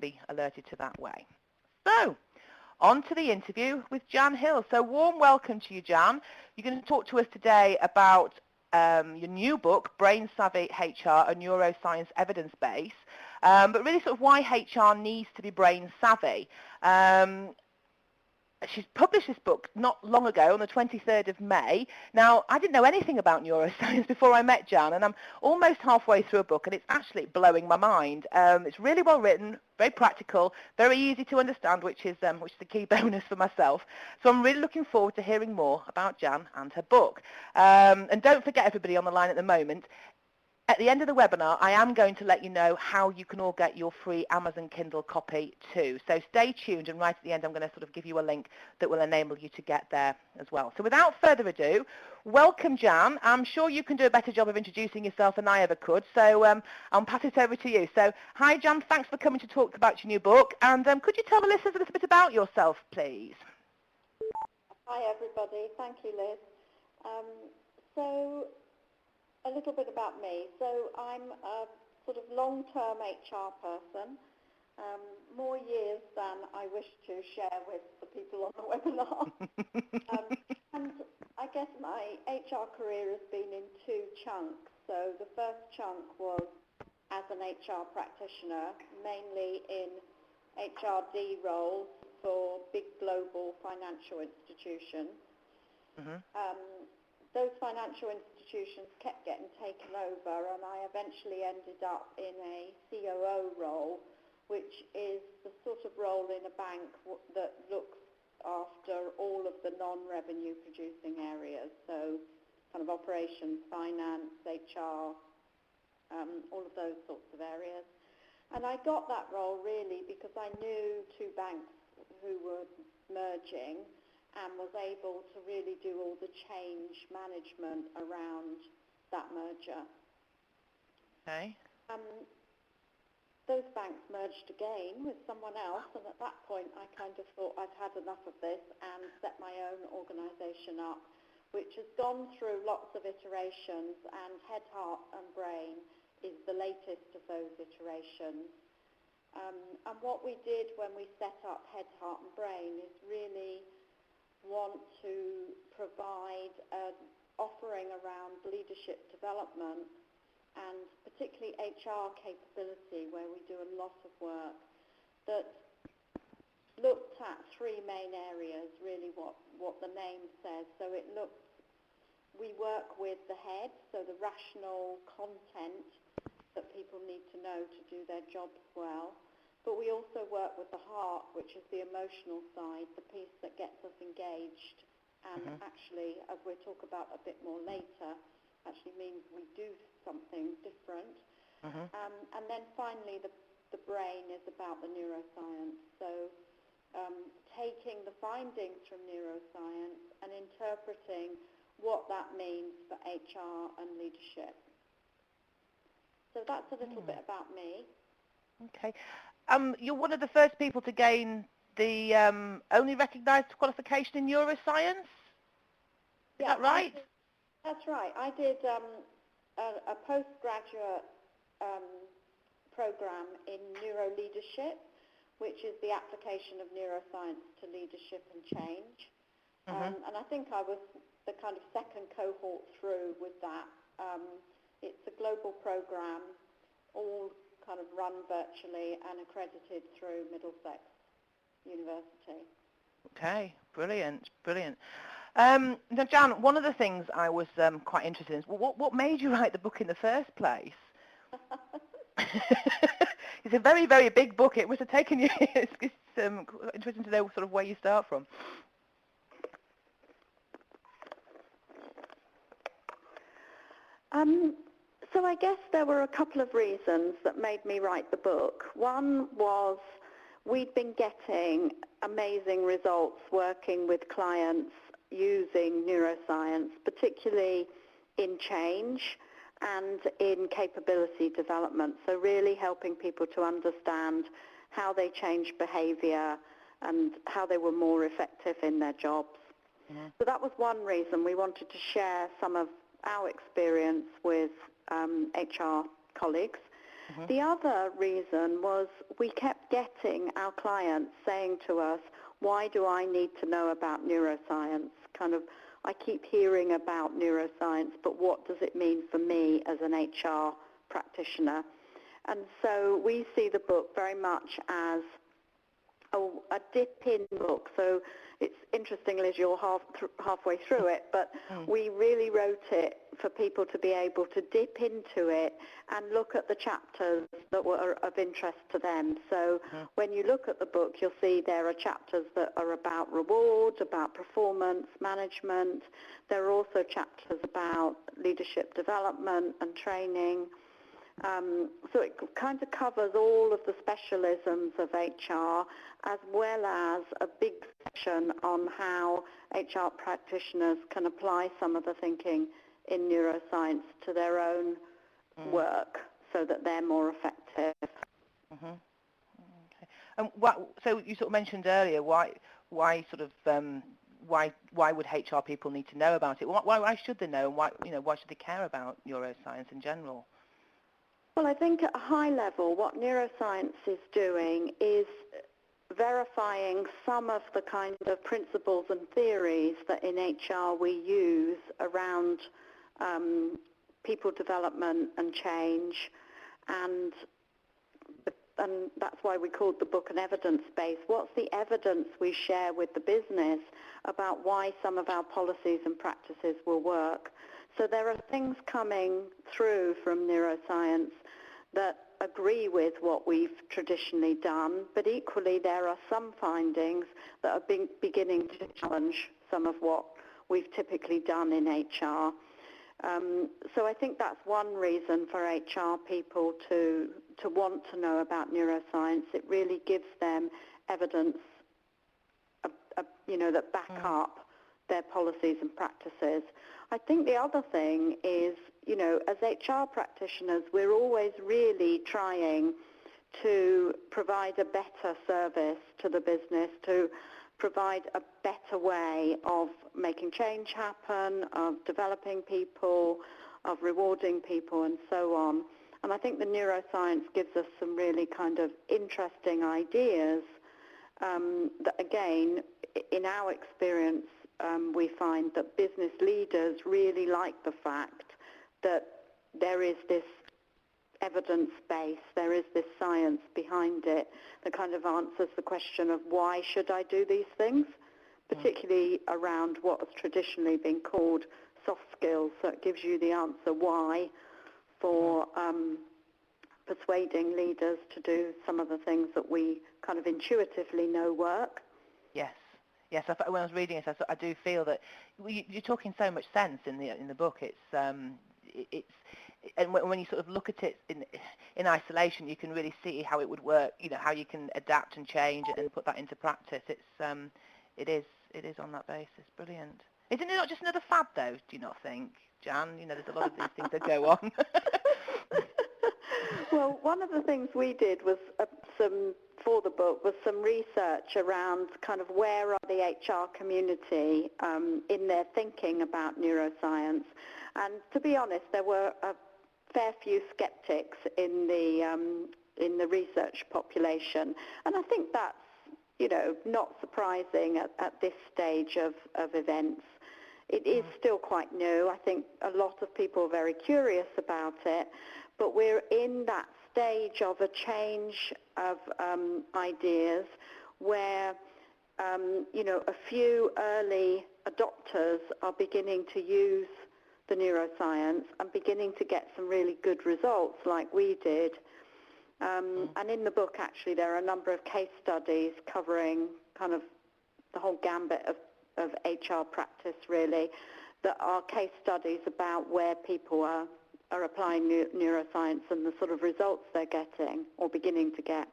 be alerted to that way. So, on to the interview with Jan Hill. So warm welcome to you, Jan. You're going to talk to us today about your new book, Brain Savvy HR, a Neuroscience Evidence Base, but really sort of why HR needs to be brain savvy. She's published this book not long ago, on the 23rd of May. Now, I didn't know anything about neuroscience before I met Jan, and I'm almost halfway through a book, and it's actually blowing my mind. It's really well written, very practical, very easy to understand, which is the key bonus for myself. So I'm really looking forward to hearing more about Jan and her book. And don't forget, everybody on the line at the moment, at the end of the webinar, I am going to let you know how you can all get your free Amazon Kindle copy too. So stay tuned, and right at the end, I'm going to sort of give you a link that will enable you to get there as well. So without further ado, welcome, Jan. I'm sure you can do a better job of introducing yourself than I ever could, so I'll pass it over to you. So hi, Jan. Thanks for coming to talk about your new book. And could you tell the listeners a little bit about yourself, please? Hi, everybody. Thank you, Liz. So a little bit about me. So I'm a sort of long-term HR person, more years than I wish to share with the people on the webinar. And I guess my HR career has been in two chunks. So the first chunk was as an HR practitioner, mainly in HRD roles for big global financial institutions. Mm-hmm. Those financial institutions kept getting taken over, and I eventually ended up in a COO role, which is the sort of role in a bank that looks after all of the non-revenue producing areas, so kind of operations, finance, HR, all of those sorts of areas. And I got that role really because I knew two banks who were merging and was able to really do all the change management around that merger. Okay. Those banks merged again with someone else, and at that point I kind of thought I'd had enough of this and set my own organisation up, which has gone through lots of iterations, and Head, Heart and Brain is the latest of those iterations. And what we did when we set up Head, Heart and Brain is really want to provide an offering around leadership development and particularly HR capability, where we do a lot of work that looked at three main areas, really what the name says. So we work with the head, so the rational content that people need to know to do their jobs well. But we also work with the heart, which is the emotional side, the piece that gets us engaged and actually, as we'll talk about a bit more later, actually means we do something different. And then finally, the brain is about the neuroscience. So taking the findings from neuroscience and interpreting what that means for HR and leadership. So that's a little bit about me. Okay. You're one of the first people to gain the only recognised qualification in neuroscience. Is that right? That's right. I did a postgraduate program in neuroleadership, which is the application of neuroscience to leadership and change. And I think I was the kind of second cohort through with that. It's a global program, all kind of run virtually and accredited through Middlesex University. Okay, brilliant, brilliant. Now, Jan, one of the things I was quite interested in is what made you write the book in the first place? It's a very, very big book. It must have taken you. It's interesting to know sort of where you start from. So I guess there were a couple of reasons that made me write the book. One was we'd been getting amazing results working with clients using neuroscience, particularly in change and in capability development. So really helping people to understand how they change behavior and how they were more effective in their jobs. So that was one reason we wanted to share some of our experience with HR colleagues. The other reason was we kept getting our clients saying to us, why do I need to know about neuroscience? Kind of, I keep hearing about neuroscience, but what does it mean for me as an HR practitioner? And so we see the book very much as a dip-in book. So it's interesting, Liz, you're halfway through it, but we really wrote it for people to be able to dip into it and look at the chapters that were of interest to them. So when you look at the book, you'll see there are chapters that are about reward, about performance management. There are also chapters about leadership development and training. So it kind of covers all of the specialisms of HR, as well as a big section on how HR practitioners can apply some of the thinking in neuroscience to their own work so that they're more effective. Okay. And so you sort of mentioned earlier why would HR people need to know about it? Why should they know, and why should they care about neuroscience in general? Well, I think at a high level, what neuroscience is doing is verifying some of the kind of principles and theories that in HR we use around people development and change, and that's why we called the book an evidence base. What's the evidence we share with the business about why some of our policies and practices will work? So there are things coming through from neuroscience that agree with what we've traditionally done, but equally there are some findings that are beginning to challenge some of what we've typically done in HR. So I think that's one reason for HR people to want to know about neuroscience. It really gives them evidence, that back up their policies and practices. I think the other thing is, as HR practitioners, we're always really trying to provide a better service to the business, to provide a better way of making change happen, of developing people, of rewarding people, and so on. And I think the neuroscience gives us some really kind of interesting ideas that, again, in our experience, we find that business leaders really like the fact that there is this evidence base, there is this science behind it that kind of answers the question of why should I do these things, particularly around what has traditionally been called soft skills. So it gives you the answer why for persuading leaders to do some of the things that we kind of intuitively know work. Yes. When I was reading it, I do feel that you're talking so much sense in the book. And when you sort of look at it in isolation, you can really see how it would work. How you can adapt and change and put that into practice. It is on that basis. Brilliant. Isn't it not just another fad, though? Do you not think, Jan? There's a lot of these things that go on. Well, one of the things we did was for the book was some research around kind of where are the HR community in their thinking about neuroscience. And to be honest, there were a fair few skeptics in the research population. And I think that's, not surprising at this stage of events. It is still quite new. I think a lot of people are very curious about it, but we're in that stage of a change of ideas where, a few early adopters are beginning to use the neuroscience and beginning to get some really good results like we did. And in the book, actually, there are a number of case studies covering kind of the whole gambit of HR practice, really, that are case studies about where people are applying neuroscience and the sort of results they're getting or beginning to get.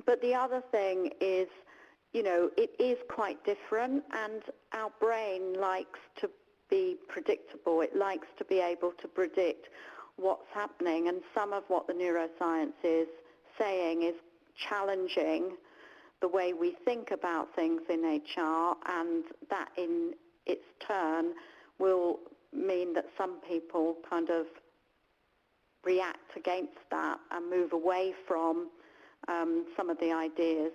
But the other thing is, it is quite different, and our brain likes to be predictable. It likes to be able to predict what's happening, and some of what the neuroscience is saying is challenging the way we think about things in HR, and that in its turn will mean that some people kind of react against that and move away from some of the ideas.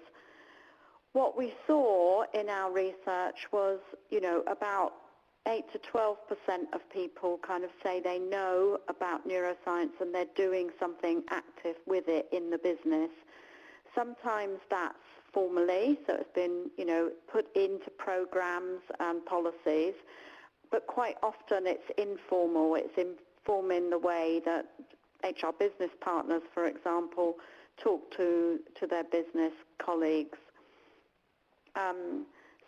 What we saw in our research was, about 8 to 12% of people kind of say they know about neuroscience and they're doing something active with it in the business. Sometimes that's formally, so it's been, put into programs and policies, but quite often it's informal. It's informing the way that HR business partners, for example, talk to their business colleagues.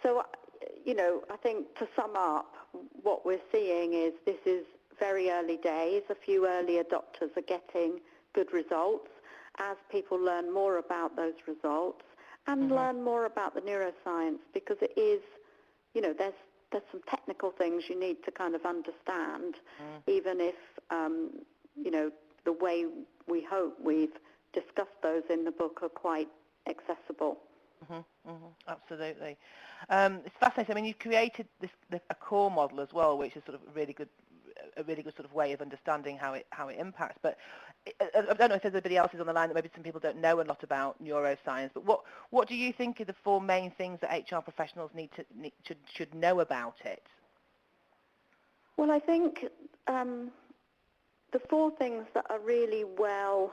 So, I think to sum up, what we're seeing is this is very early days. A few early adopters are getting good results as people learn more about those results and learn more about the neuroscience, because it is, there's some technical things you need to kind of understand, even if, the way we hope we've discussed those in the book are quite accessible. Absolutely. It's fascinating. I mean, you've created a core model as well, which is sort of a really good sort of way of understanding how it impacts. But I don't know if anybody else is on the line that maybe some people don't know a lot about neuroscience. But what do you think are the 4 main things that HR professionals should know about it? Well, I think the 4 things that are really well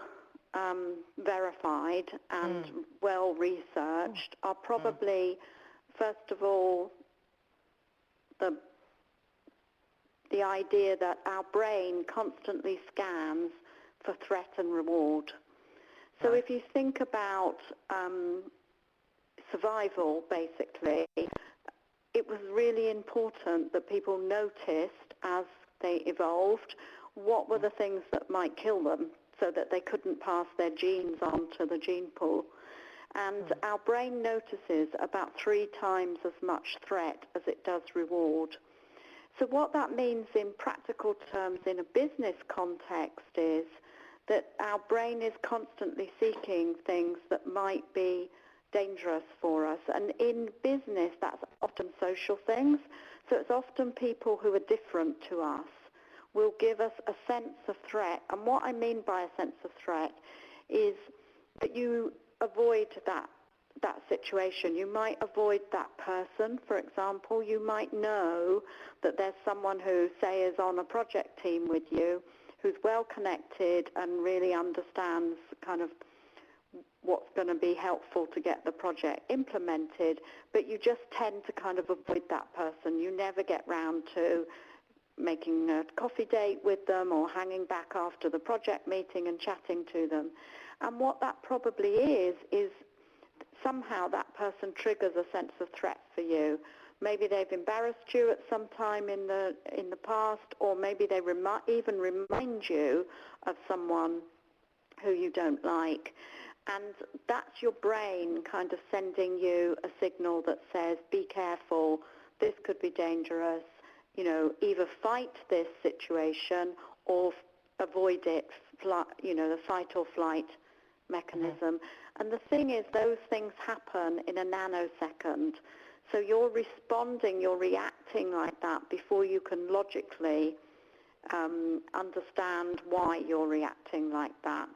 verified and well researched are probably, first of all, the idea that our brain constantly scans for threat and reward. So if you think about survival, basically, it was really important that people noticed as they evolved what were the things that might kill them, so that they couldn't pass their genes on to the gene pool. And our brain notices about 3 times as much threat as it does reward. So what that means in practical terms in a business context is that our brain is constantly seeking things that might be dangerous for us. And in business, that's often social things. So it's often people who are different to us will give us a sense of threat. And what I mean by a sense of threat is that you avoid that situation. You might avoid that person, for example. You might know that there's someone who, say, is on a project team with you, who's well connected and really understands kind of what's going to be helpful to get the project implemented, but you just tend to kind of avoid that person. You never get round to making a coffee date with them or hanging back after the project meeting and chatting to them. And what that probably is somehow that person triggers a sense of threat for you. Maybe they've embarrassed you at some time in the past, or maybe they even remind you of someone who you don't like. And that's your brain kind of sending you a signal that says, be careful, this could be dangerous, either fight this situation or avoid it, the fight or flight mechanism. And the thing is, those things happen in a nanosecond. So you're responding, you're reacting like that before you can logically understand why you're reacting like that.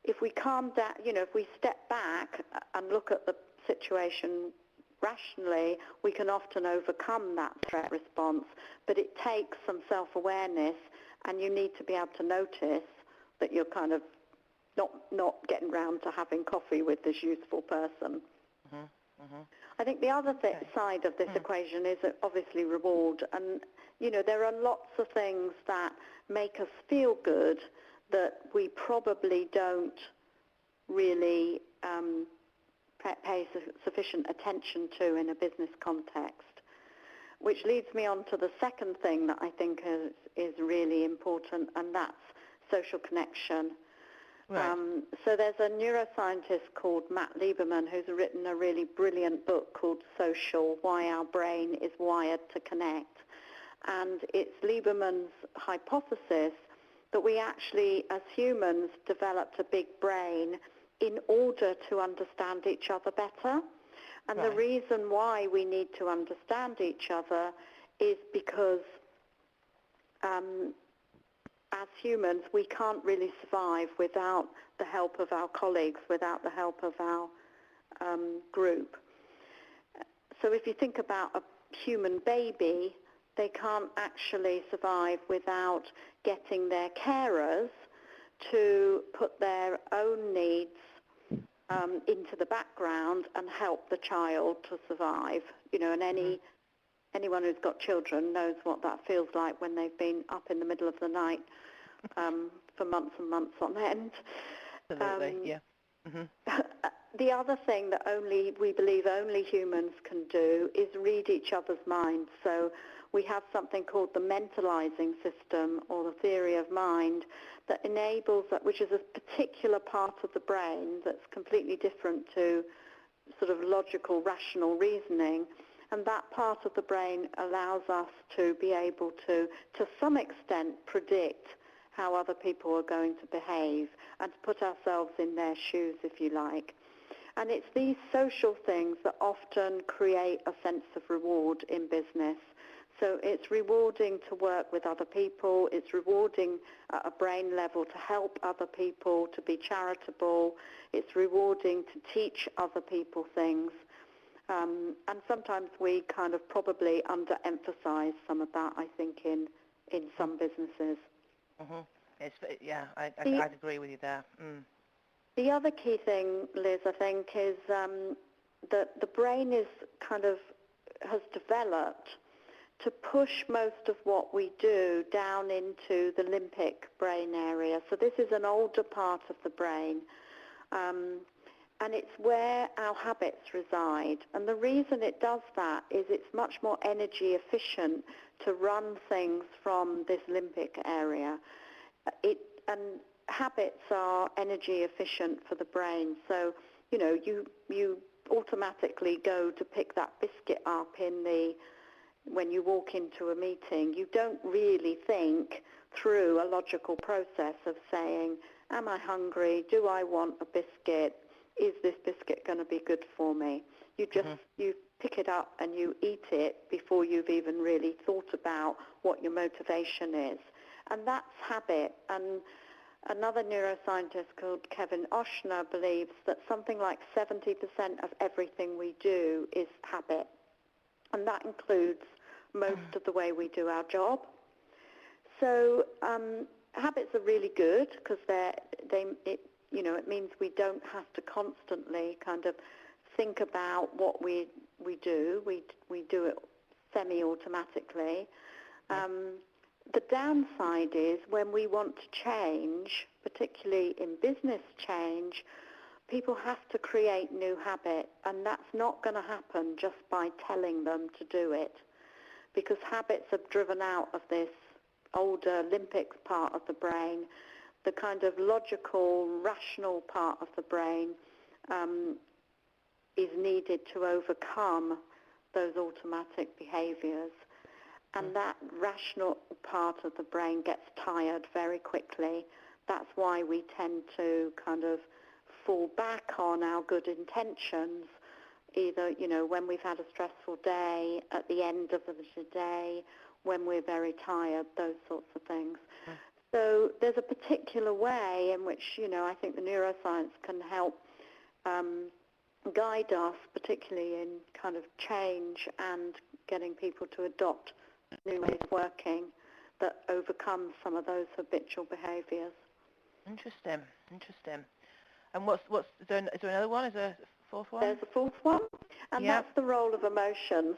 If we calm down, if we step back and look at the situation rationally, we can often overcome that threat response, but it takes some self-awareness, and you need to be able to notice that you're kind of not getting round to having coffee with this useful person. I think the other side of this equation is obviously reward, and there are lots of things that make us feel good that we probably don't really pay sufficient attention to in a business context, which leads me on to the second thing that I think is really important, and that's social connection. Right. So there's a neuroscientist called Matt Lieberman who's written a really brilliant book called Social, Why Our Brain is Wired to Connect. And it's Lieberman's hypothesis that we actually, as humans, developed a big brain in order to understand each other better. And the reason why we need to understand each other is because as humans, we can't really survive without the help of our colleagues, without the help of our group. So if you think about a human baby, they can't actually survive without getting their carers to put their own needs into the background and help the child to survive. You know, and anyone who's got children knows what that feels like when they've been up in the middle of the night for months and months on end. Absolutely, yeah. Mm-hmm. The other thing that we believe only humans can do is read each other's minds. So we have something called the mentalizing system, or the theory of mind, that enables that, which is a particular part of the brain that's completely different to sort of logical, rational reasoning. And that part of the brain allows us to be able to some extent, predict how other people are going to behave and to put ourselves in their shoes, if you like. And it's these social things that often create a sense of reward in business. So it's rewarding to work with other people. It's rewarding at a brain level to help other people, to be charitable. It's rewarding to teach other people things. And sometimes we kind of probably underemphasize some of that, I think, in some businesses. Mm-hmm. I'd agree with you there. Mm. The other key thing, Liz, I think, is that the brain has developed to push most of what we do down into the limbic brain area. So this is an older part of the brain, and it's where our habits reside. And the reason it does that is it's much more energy efficient to run things from this limbic area. And habits are energy efficient for the brain. So, you know, you automatically go to pick that biscuit up when you walk into a meeting. You don't really think through a logical process of saying, am I hungry? Do I want a biscuit? Is this biscuit going to be good for me? You just, you pick it up and you eat it before you've even really thought about what your motivation is. And that's habit. And another neuroscientist called Kevin Oshner believes that something like 70% of everything we do is habit. And that includes most of the way we do our job. So habits are really good because it means we don't have to constantly kind of think about what we do. We do it semi-automatically. The downside is when we want to change, particularly in business change, people have to create new habit, and that's not going to happen just by telling them to do it, because habits are driven out of this older limbic part of the brain. The kind of logical, rational part of the brain is needed to overcome those automatic behaviors. And that rational part of the brain gets tired very quickly. That's why we tend to kind of fall back on our good intentions, either, you know, when we've had a stressful day, at the end of the day, when we're very tired, those sorts of things. So there's a particular way in which, you know, I think the neuroscience can help guide us, particularly in kind of change and getting people to adopt new ways of working that overcome some of those habitual behaviours. Interesting. And is there another one? Is there a fourth one? There's a fourth one, and that's the role of emotions.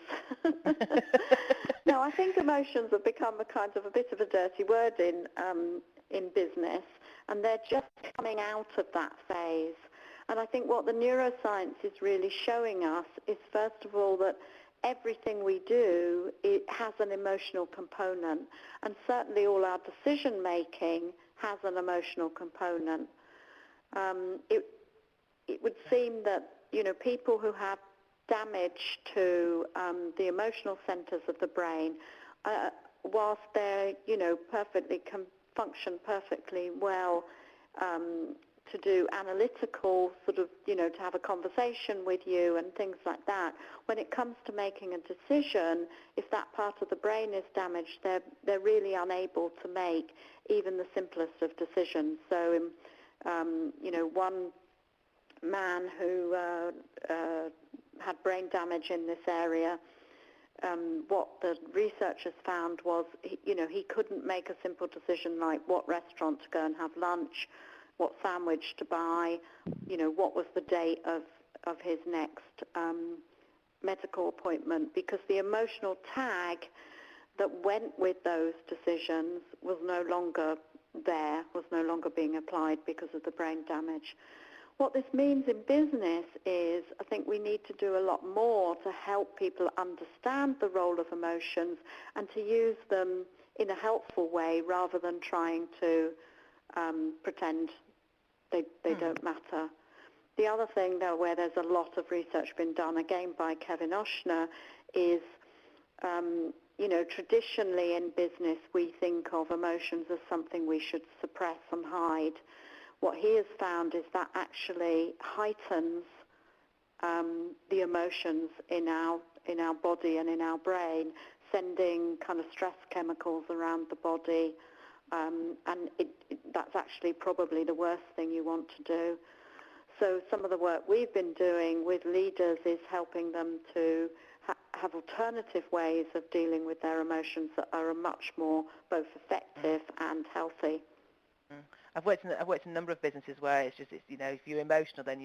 Now, I think emotions have become a bit of a dirty word in business, and they're just coming out of that phase. And I think what the neuroscience is really showing us is, first of all, that everything we do, it has an emotional component, and certainly all our decision making has an emotional component. It would seem that, you know, people who have damage to the emotional centers of the brain, whilst they, you know, can function perfectly well to do analytical sort of, to have a conversation with you and things like that. When it comes to making a decision, if that part of the brain is damaged, they're really unable to make even the simplest of decisions. So, one man who had brain damage in this area, what the researchers found was, he couldn't make a simple decision like what restaurant to go and have lunch, what sandwich to buy, what was the date of his next medical appointment, because the emotional tag that went with those decisions was no longer there, was no longer being applied because of the brain damage. What this means in business is I think we need to do a lot more to help people understand the role of emotions and to use them in a helpful way rather than trying to pretend they don't matter. The other thing, though, where there's a lot of research been done, again by Kevin Oshner, is, traditionally in business we think of emotions as something we should suppress and hide. What he has found is that actually heightens the emotions in our body and in our brain, sending kind of stress chemicals around the body, and that's actually probably the worst thing you want to do. So some of the work we've been doing with leaders is helping them to have alternative ways of dealing with their emotions that are much more both effective and healthy. I've worked in a number of businesses where it's if you're emotional, then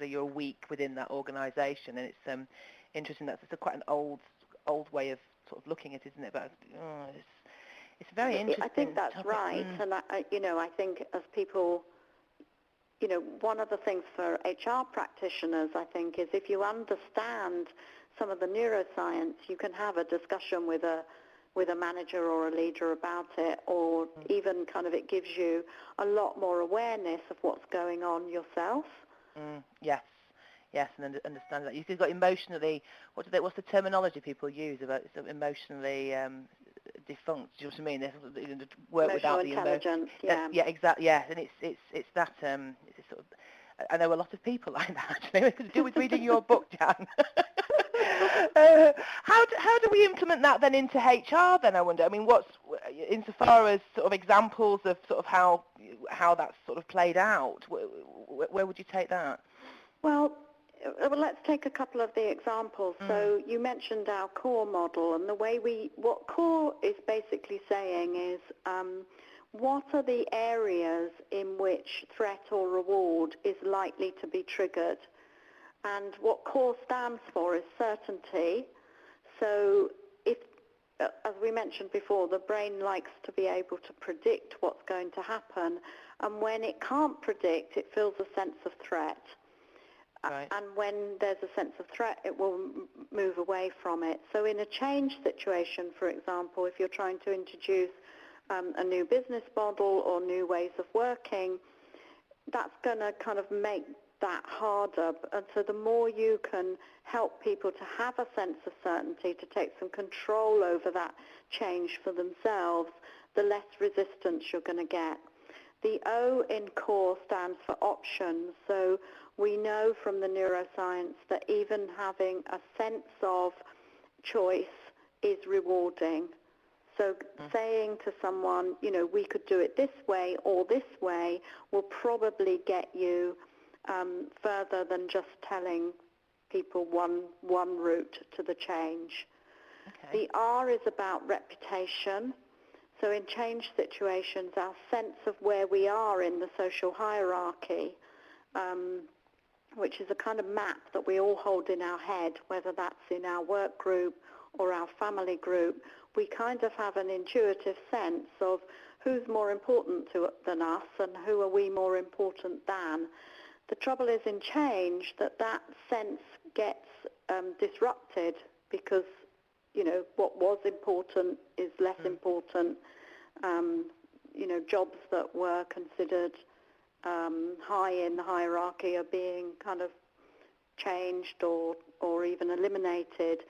you're weak within that organisation, and it's interesting. That's quite an old way of sort of looking at it, isn't it? But it's very interesting. I think that's topic. right, and I think as people, one of the things for HR practitioners, I think, is if you understand some of the neuroscience, you can have a discussion with a manager or a leader about it, or even kind of it gives you a lot more awareness of what's going on yourself. Yes, and understand that. You've got emotionally, what's the terminology people use about sort of emotionally defunct? Do you know what I mean? They work without the intelligence. Yeah, exactly. Yeah, and it's that it's sort of. I know a lot of people like that. Actually, it could do with reading your book, Jan. How do we implement that then into HR? Then I wonder. I mean, what's insofar as sort of examples of sort of how that's sort of played out? Where would you take that? Well, let's take a couple of the examples. So you mentioned our core model, and what core is basically saying is what are the areas in which threat or reward is likely to be triggered? And what core stands for is certainty. So if, as we mentioned before, the brain likes to be able to predict what's going to happen, and when it can't predict, it feels a sense of threat. Right. And when there's a sense of threat, it will move away from it. So in a change situation, for example, if you're trying to introduce a new business model or new ways of working, that's going to kind of make that harder. And so the more you can help people to have a sense of certainty, to take some control over that change for themselves, the less resistance you're going to get. The O in core stands for options. So we know from the neuroscience that even having a sense of choice is rewarding. So saying to someone, we could do it this way or this way will probably get you further than just telling people one route to the change. Okay. The R is about reputation. So in change situations, our sense of where we are in the social hierarchy, which is a kind of map that we all hold in our head, whether that's in our work group or our family group, we kind of have an intuitive sense of who's more important than us and who are we more important than. The trouble is in change that sense gets disrupted because, what was important is less important. Jobs that were considered high in the hierarchy are being kind of changed or even eliminated.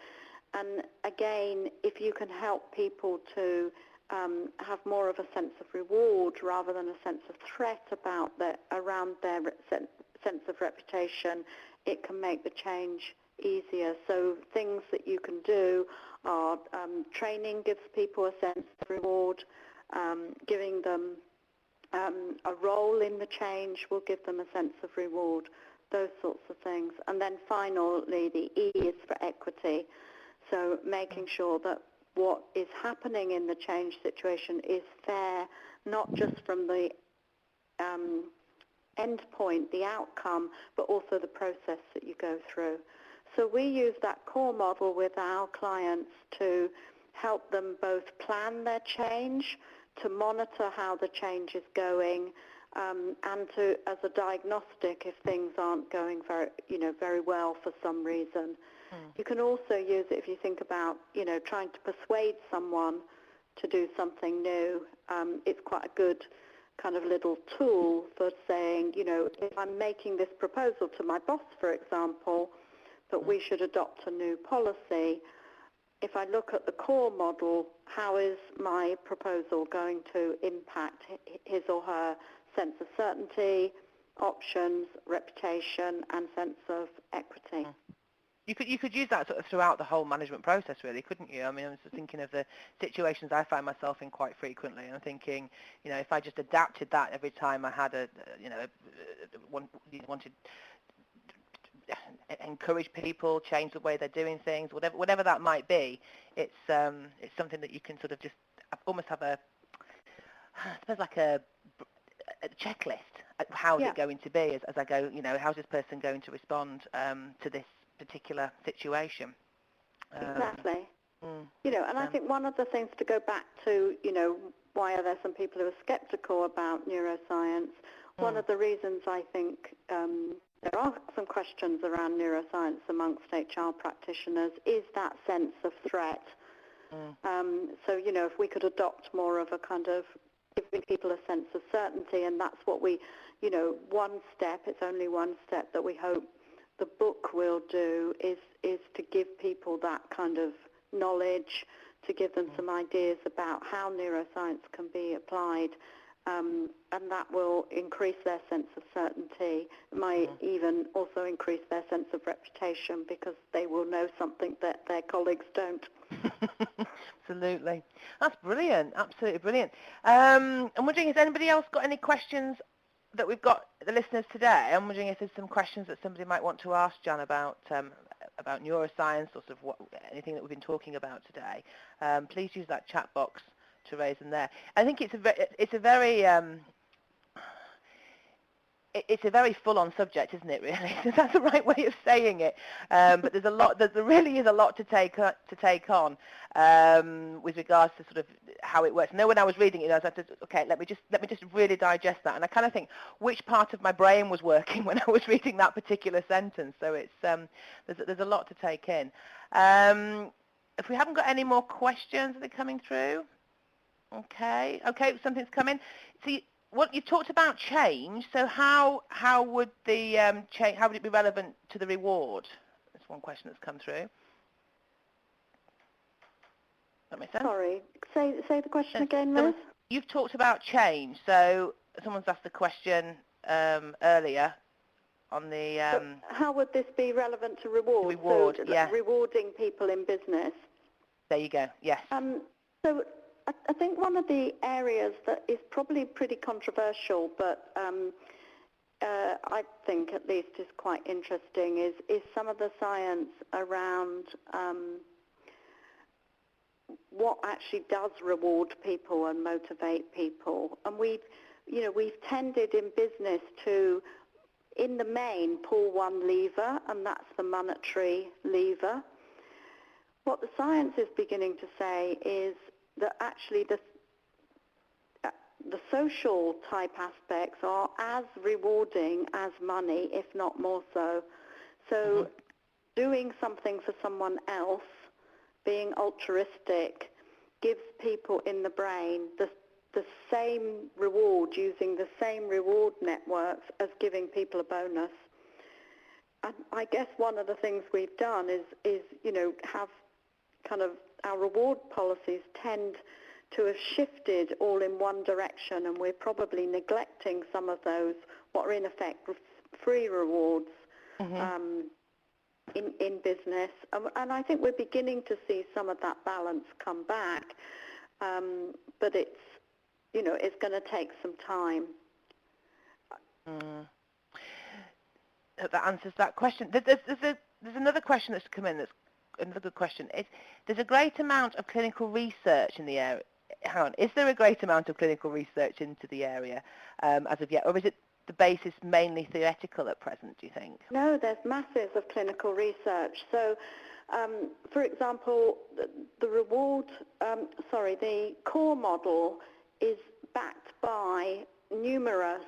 And again, if you can help people to have more of a sense of reward rather than a sense of threat around their sense of reputation, it can make the change easier. So things that you can do are training gives people a sense of reward, giving them a role in the change will give them a sense of reward, those sorts of things. And then finally, the E is for equity. So making sure that what is happening in the change situation is fair, not just from the end point, the outcome, but also the process that you go through. So we use that core model with our clients to help them both plan their change, to monitor how the change is going, and to, as a diagnostic, if things aren't going very well for some reason. You can also use it if you think about, trying to persuade someone to do something new. It's quite a good kind of little tool for saying, if I'm making this proposal to my boss, for example, that we should adopt a new policy, if I look at the core model, how is my proposal going to impact his or her sense of certainty, options, reputation, and sense of equity? You could use that sort of throughout the whole management process, really, couldn't you? I mean, I was thinking of the situations I find myself in quite frequently, and I'm thinking, if I just adapted that every time I had wanted encourage people, change the way they're doing things, whatever that might be, it's something that you can sort of just almost have I suppose like a checklist. How's it going to be as I go? How's this person going to respond to this particular situation? Exactly. And I think one of the things to go back to, why are there some people who are skeptical about neuroscience? One of the reasons I think there are some questions around neuroscience amongst HR practitioners is that sense of threat. So, if we could adopt more of a kind of giving people a sense of certainty, and that's what we, it's only one step that we hope the book will do is to give people that kind of knowledge, to give them some ideas about how neuroscience can be applied, and that will increase their sense of certainty. It might even also increase their sense of reputation because they will know something that their colleagues don't. Absolutely. That's brilliant. Absolutely brilliant. I'm wondering, has anybody else got any questions that we've got, the listeners today? I'm wondering if there's some questions that somebody might want to ask Jan about neuroscience or sort of anything that we've been talking about today. Please use that chat box to raise them there. I think it's a very full-on subject, isn't it? Really, that's the right way of saying it. But there's a lot. There really is a lot to take on with regards to sort of how it works. When I was reading it, I was like, okay, let me just really digest that. And I kind of think which part of my brain was working when I was reading that particular sentence. So it's there's a lot to take in. If we haven't got any more questions, are they coming through? Okay, something's coming. See. What you talked about change. So how would the change? How would it be relevant to the reward? That's one question that's come through. That makes sense. Sorry, say the question again, Liz. You've talked about change. So someone's asked the question earlier on the. How would this be relevant to reward? Reward, yeah. Rewarding people in business. There you go. Yes. So. I think one of the areas that is probably pretty controversial, but I think at least is quite interesting, is some of the science around what actually does reward people and motivate people. And we've tended in business to, in the main, pull one lever, and that's the monetary lever. What the science is beginning to say is that actually the social type aspects are as rewarding as money, if not more so. So doing something for someone else, being altruistic, gives people in the brain the same reward, using the same reward networks as giving people a bonus. And I guess one of the things we've done is have kind of our reward policies tend to have shifted all in one direction, and we're probably neglecting some of those, what are in effect free rewards in business. And I think we're beginning to see some of that balance come back, but it's, it's going to take some time. That answers that question. There's another question that's come in that's another good question. There's a great amount of clinical research in the area. Hang on, is there a great amount of clinical research into the area as of yet, or is it the basis mainly theoretical at present, do you think? No, there's masses of clinical research. So, for example, the core model is backed by numerous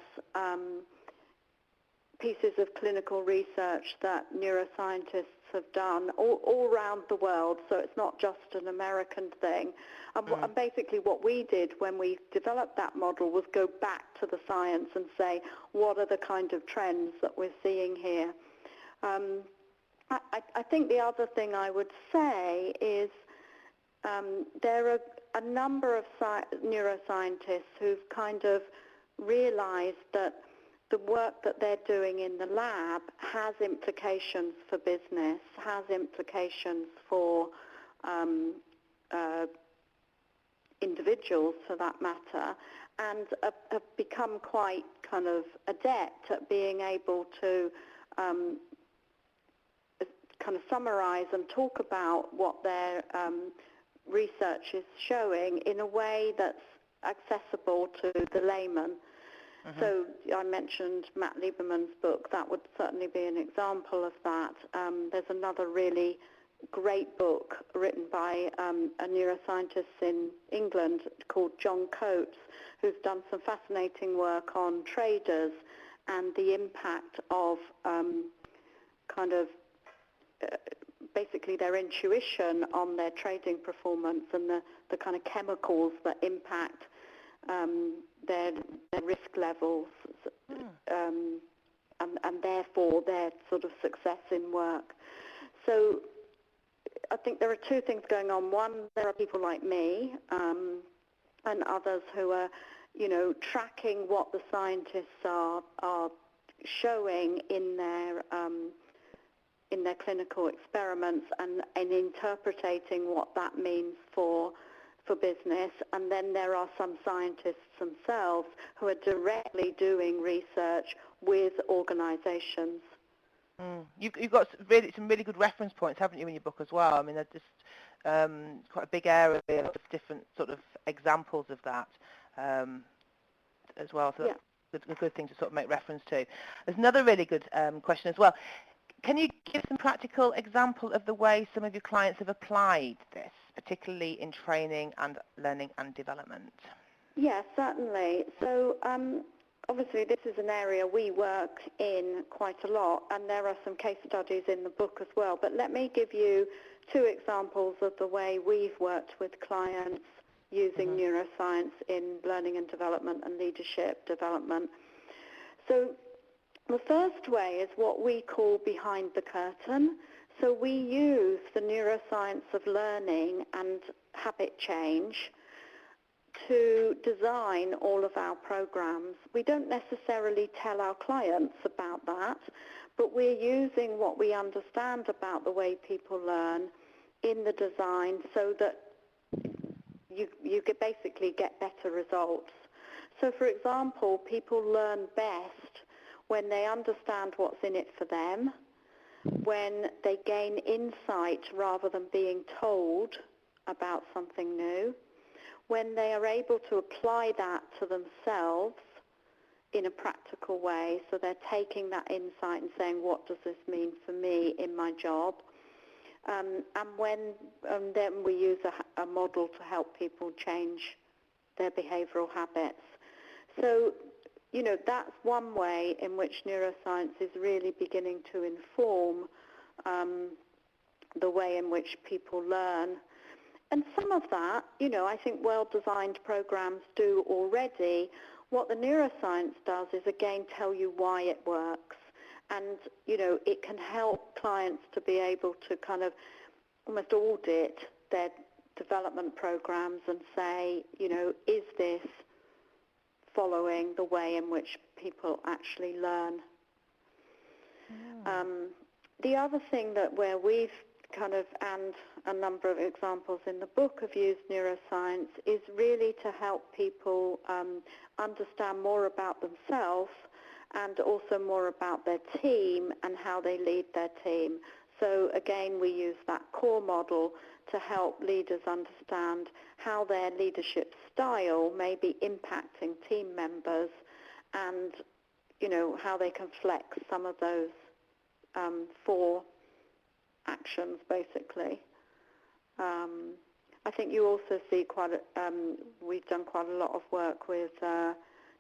pieces of clinical research that neuroscientists have done all around the world, so it's not just an American thing. And basically what we did when we developed that model was go back to the science and say, what are the kind of trends that we're seeing here? I think the other thing I would say is there are a number of neuroscientists who've kind of realized that the work that they're doing in the lab has implications for business, has implications for individuals for that matter, and have become quite kind of adept at being able to kind of summarize and talk about what their research is showing in a way that's accessible to the layman. So I mentioned Matt Lieberman's book. That would certainly be an example of that. There's another really great book written by a neuroscientist in England called John Coates, who's done some fascinating work on traders and the impact of basically their intuition on their trading performance and the kind of chemicals that impact their risk levels and therefore their sort of success in work. So I think there are two things going on. One, there are people like me and others who are, tracking what the scientists are showing in their clinical experiments and interpreting what that means for business. And then there are some scientists themselves who are directly doing research with organizations. You've got some really good reference points, haven't you, in your book as well? I mean, they're just quite a big area of different sort of examples of that as well. So that's a good thing to sort of make reference to. There's another really good question as well. Can you give some practical example of the way some of your clients have applied this, particularly in training and learning and development? Yes, certainly. So obviously this is an area we work in quite a lot, and there are some case studies in the book as well. But let me give you two examples of the way we've worked with clients using neuroscience in learning and development and leadership development. So the first way is what we call behind the curtain. So we use the neuroscience of learning and habit change to design all of our programs. We don't necessarily tell our clients about that, but we're using what we understand about the way people learn in the design so that you basically get better results. So for example, people learn best when they understand what's in it for them, when they gain insight rather than being told about something new, when they are able to apply that to themselves in a practical way, so they're taking that insight and saying, what does this mean for me in my job? And then we use a model to help people change their behavioral habits. So, that's one way in which neuroscience is really beginning to inform the way in which people learn. And some of that, I think well-designed programs do already. What the neuroscience does is, again, tell you why it works. And, it can help clients to be able to kind of almost audit development programs and say, is this following the way in which people actually learn? The other thing where we've and a number of examples in the book have used neuroscience is really to help people understand more about themselves and also more about their team and how they lead their team. So again, we use that core model to help leaders understand how their leadership style may be impacting team members and, how they can flex some of those 4 actions, basically. I think you also see we've done quite a lot of work with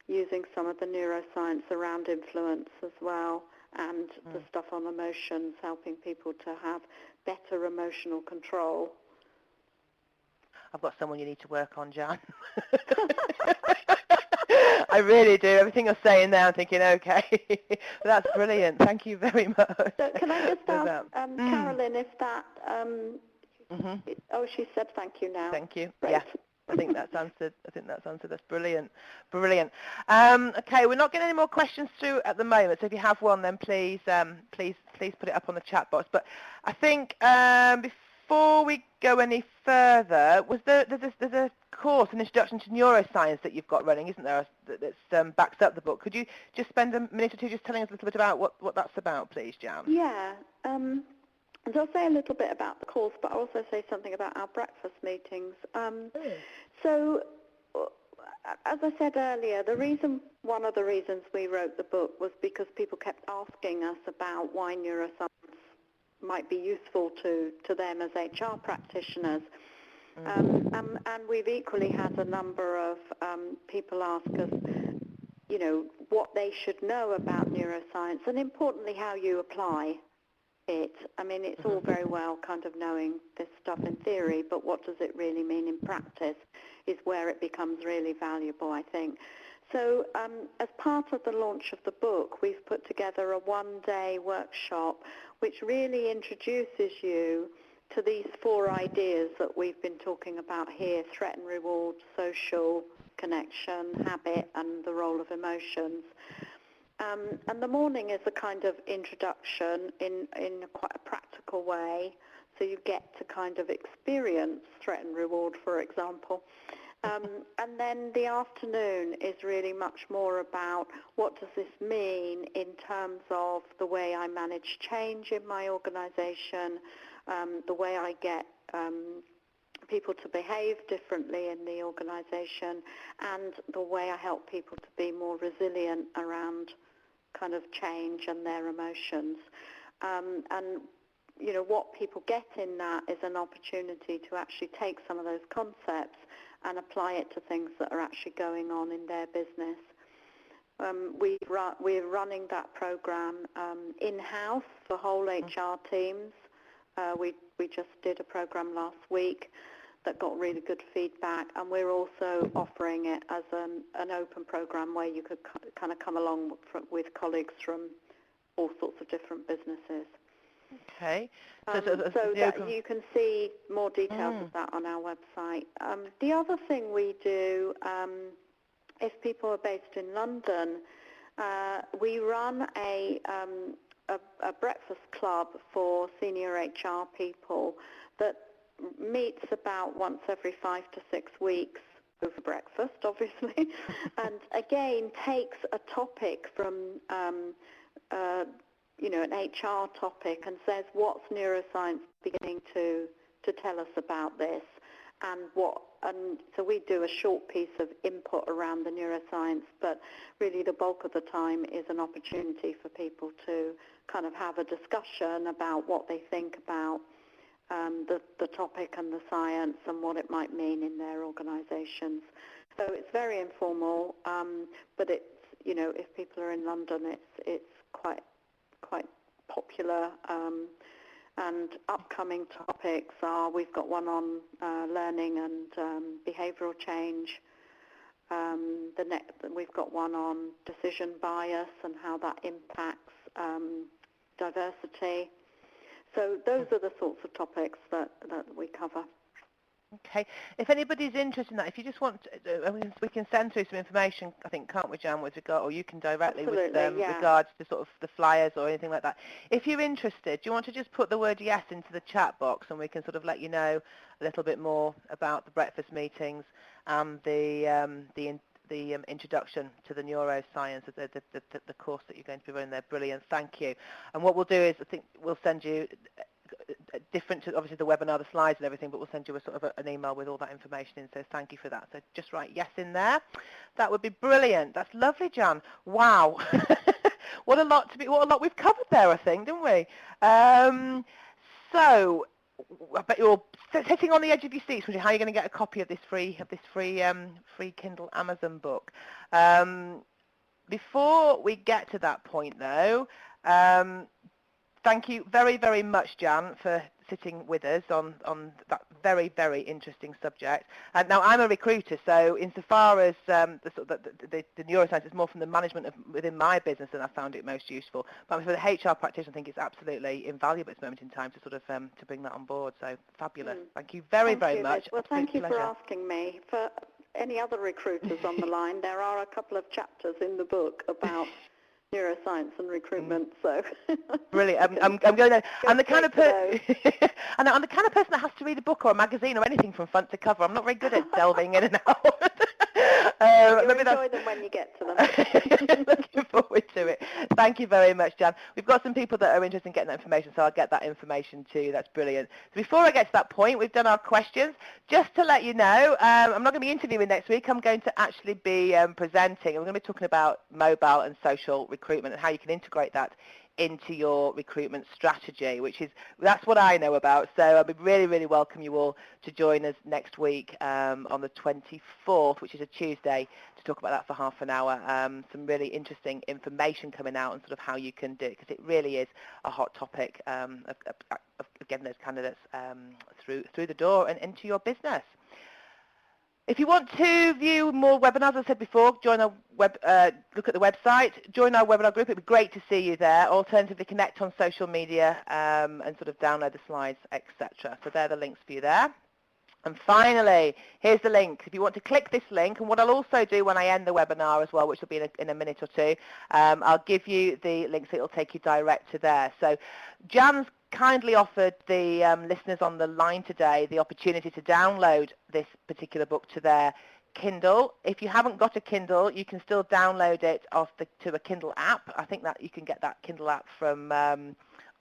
using some of the neuroscience around influence as well, and the stuff on emotions, helping people to have better emotional control. I've got someone you need to work on, Jan. I really do. Everything you're saying now, I'm thinking, okay, that's brilliant. Thank you very much. So can I just ask Carolyn if that? Oh, she said thank you now. Thank you. Great. Yes, I think that's answered. That's brilliant. Okay, we're not getting any more questions through at the moment. So if you have one, then please put it up on the chat box. But I think before we go any further, there's a course, an introduction to neuroscience that you've got running, isn't there? That backs up the book. Could you just spend a minute or two just telling us a little bit about what that's about, please, Jan? Yeah. So I'll say a little bit about the course, but I'll also say something about our breakfast meetings. So, as I said earlier, one of the reasons we wrote the book was because people kept asking us about why neuroscience might be useful to them as HR practitioners. And we've equally had a number of people ask us, what they should know about neuroscience, and importantly, how you apply it. I mean, it's all very well kind of knowing this stuff in theory, but what does it really mean in practice is where it becomes really valuable, I think. So as part of the launch of the book, we've put together a one-day workshop which really introduces you to these 4 ideas that we've been talking about here: threat and reward, social, connection, habit, and the role of emotions. And the morning is a kind of introduction in quite a practical way, so you get to kind of experience threat and reward, for example. And then the afternoon is really much more about what does this mean in terms of the way I manage change in my organization, the way I get people to behave differently in the organization, and the way I help people to be more resilient around kind of change and their emotions. And what people get in that is an opportunity to actually take some of those concepts and apply it to things that are actually going on in their business. We're running that program in-house for whole HR teams. We just did a program last week that got really good feedback, and we're also offering it as an open program where you could kind of come along with colleagues from all sorts of different businesses. Okay. So that you can see more details of that on our website. The other thing we do, if people are based in London, we run a breakfast club for senior HR people that meets about once every 5 to 6 weeks over breakfast, obviously, and again takes a topic from an HR topic and says, what's neuroscience beginning to tell us about this, and so we do a short piece of input around the neuroscience, but really the bulk of the time is an opportunity for people to kind of have a discussion about what they think about the topic and the science and what it might mean in their organizations. So it's very informal, but it's, if people are in London, it's quite popular. And upcoming topics are, we've got one on learning and behavioral change. We've got one on decision bias and how that impacts diversity. So those are the sorts of topics that we cover. Okay. If anybody's interested in that, if you just want, we can send through some information, I think, can't we, Jan, with regard, or you can directly with Absolutely, yeah. regards to sort of the flyers or anything like that. If you're interested, do you want to just put the word yes into the chat box, and we can sort of let you know a little bit more about the breakfast meetings and the introduction to the neuroscience, the course that you're going to be running there. Brilliant. Thank you. And what we'll do is, I think we'll send you different to obviously the webinar, the slides and everything, but we'll send you a sort of an email with all that information in, so thank you for that. So just write yes in there. That would be brilliant. That's lovely, Jan. Wow. What a lot we've covered there, I think, didn't we? So I bet you're sitting on the edge of your seats wondering how you're going to get a copy of this free free Kindle Amazon book. Before we get to that point though, thank you very, very much, Jan, for sitting with us on that very, very interesting subject. Now, I'm a recruiter, so insofar as the neuroscience is more from the management of within my business, and I found it most useful. But for the HR practitioner, I think it's absolutely invaluable at this moment in time to sort of to bring that on board. So fabulous. Thank you very, very much. Liz. Well, thank you for asking me. For any other recruiters on the line, there are a couple of chapters in the book about neuroscience and recruitment, so brilliant. I'm going to. I'm the kind of person. I'm the kind of person that has to read a book or a magazine or anything from front to cover. I'm not very good at delving in and out. You'll enjoy them when you get to them. Looking forward to it. Thank you very much, Jan. We've got some people that are interested in getting that information, so I'll get that information to you. That's brilliant. So before I get to that point, we've done our questions. Just to let you know, I'm not going to be interviewing next week. I'm going to actually be presenting. We're going to be talking about mobile and social recruitment and how you can integrate that into your recruitment strategy, that's what I know about. So I'd be really, really welcome you all to join us next week on the 24th, which is a Tuesday, to talk about that for half an hour. Some really interesting information coming out and sort of how you can do it, because it really is a hot topic of getting those candidates through the door and into your business. If you want to view more webinars, as I said before, join our look at the website, join our webinar group. It would be great to see you there. Alternatively, connect on social media and sort of download the slides, etc. So they're the links for you there. And finally, here's the link. If you want to click this link, and what I'll also do when I end the webinar as well, which will be in a minute or two, I'll give you the link so it'll take you direct to there. So Jan's kindly offered the listeners on the line today the opportunity to download this particular book to their Kindle. If you haven't got a Kindle, you can still download it to a Kindle app. I think that you can get that Kindle app from, can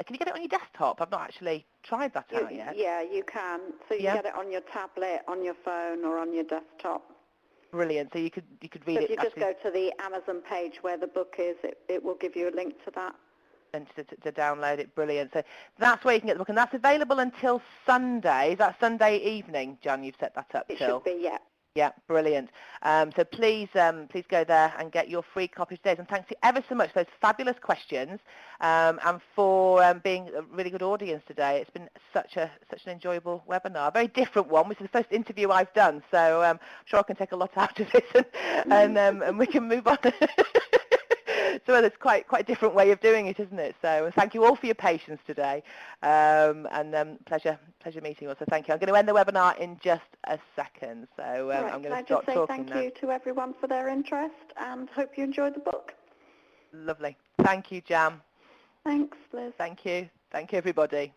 you get it on your desktop? I've not actually tried that out yet. Yeah, you can. So you get it on your tablet, on your phone, or on your desktop. Brilliant. So you could read it. If you just go to the Amazon page where the book is, it will give you a link to that. And to download it. Brilliant. So that's where you can get the book, and that's available until Sunday. Is that Sunday evening, John? You've set that up it till? It should be, yeah. Yeah, brilliant. So please go there and get your free copy today. And thanks to ever so much for those fabulous questions and for being a really good audience today. It's been such an enjoyable webinar, a very different one. This is the first interview I've done, so I'm sure I can take a lot out of it and we can move on. So it's quite a different way of doing it, isn't it? So thank you all for your patience today, and pleasure meeting you all. So thank you. I'm going to end the webinar in just a second. So I'm going to stop talking now. Can I just say thank you to everyone for their interest, and hope you enjoyed the book. Lovely. Thank you, Jan. Thanks, Liz. Thank you. Thank you, everybody.